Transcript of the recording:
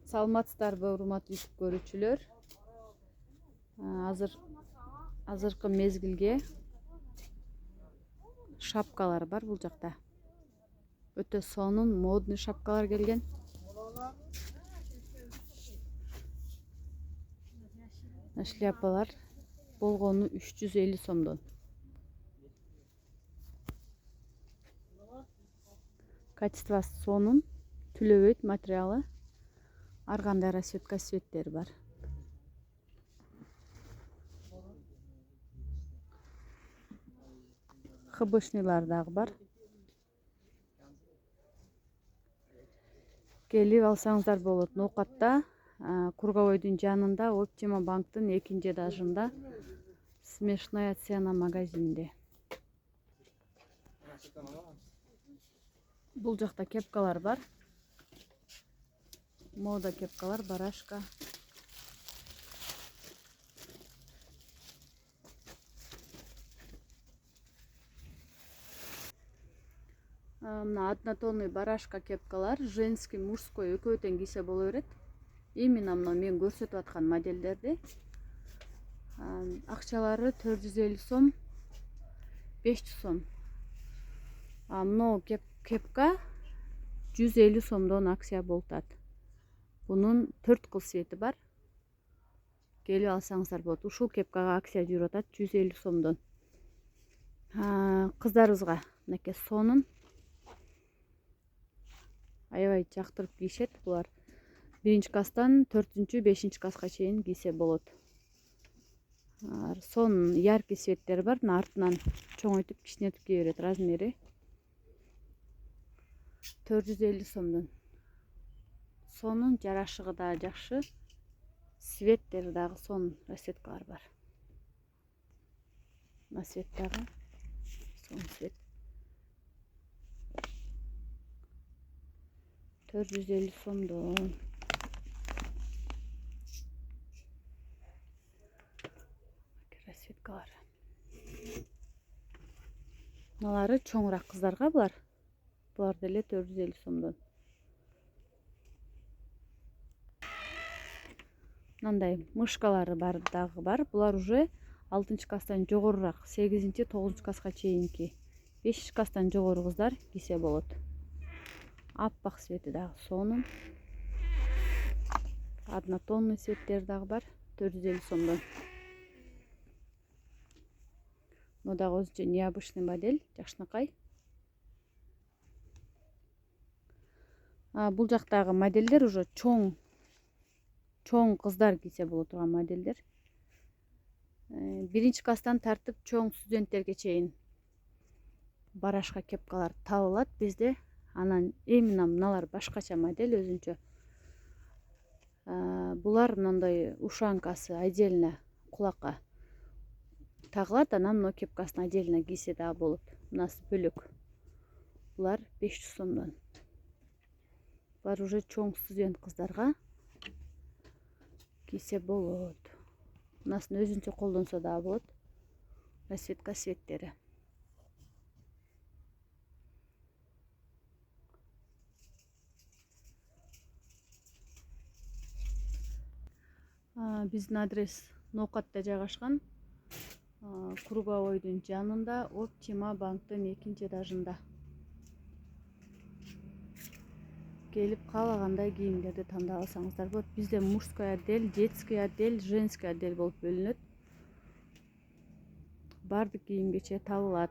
Саламатсыздарбы, урматтуу YouTube көрүүчүлөр. Азыркы мезгилге шапкалар бар бул жакта. Өтө сонун, модный шапкалар келген. Шляпалар болгону 350 сомдон. Качествосы сонун, түлөбөйт материалы. Ар кандай расцветка светтери бар. ХБшныйлар дагы бар. Келип алсаңыздар болот. Ноокатта Кургабойдун жанында Оптима банктын 2 этажында смешная цена магазинде. Бул жакта кепкалар бар. Мода кепкалар, барашка. Мына однотонный барашка кепкалар, женский, мужской экөө тең кийсе боло берет. Именно мына мен көрсөтүп аткан модельдерди. Акчалары 450 сом, 500 сом. Мына кепка 150 сомдон акция болуп атат. Бунун 4 кыл свети бар. Келип алсаңыздар болот. Ушул кепкага акция жүрүп атат 150 сомдон. Кыздарыбызга мынакей сонун аябай жактырып кийишет. Булар 1-класстан 4-5 класска чейин кийсе болот. Сонун яркий светтери бар. Артынан чоңойтуп кичинетип кие берет размери. 450 сомдон. Сонун жарашыгы да жакшы. Светтери дагы сонун расцветкалар бар. Мына свет дагы сонун свет. 450 сомдон. Расцветкалар. Мыналары чоңураак кыздарга булар. Булар деле 450 сомдон. Мындай мышкалары бар дагы бар. Булар уже 6-класстан жогорураак, 8-9 класска чейинки. 5-класстан жогору кыздар кийсе болот. Аппак свети дагы сонун. Однотонный светтери дагы бар. 450 сомдон. Мына дагы өзүнчө необычный модель, жакшынакай. Бул жактагы модельдер уже чоң кыздар кийсе боло турган модельдер. 1-класстан тартып чоң студенттерге чейин барашка кепкалар табылат бизде. Анан именно мыналар башкача модель өзүнчө. Булар мындай ушанкасы отдельно кулакка тагылат, анан мына кепкасын отдельно кийсе дагы болот. Мынасы бөлөк. Булар 500 сомдон. Булар уже чоң студент кыздарга кийсе болот. Мынасын өзүнчө колдонсо дагы болот. Расцветка светтери. Биздин адрес Ноокатта жайгашкан. Кургабойдун жанында Оптима банктын 2 этажында. Келип каалагандай кийимдерди тандап алсаңыздар болот. Бизде мужской отдель, детский отдель, женский отдель болуп бөлүнөт. Бардык кийим кече табылат.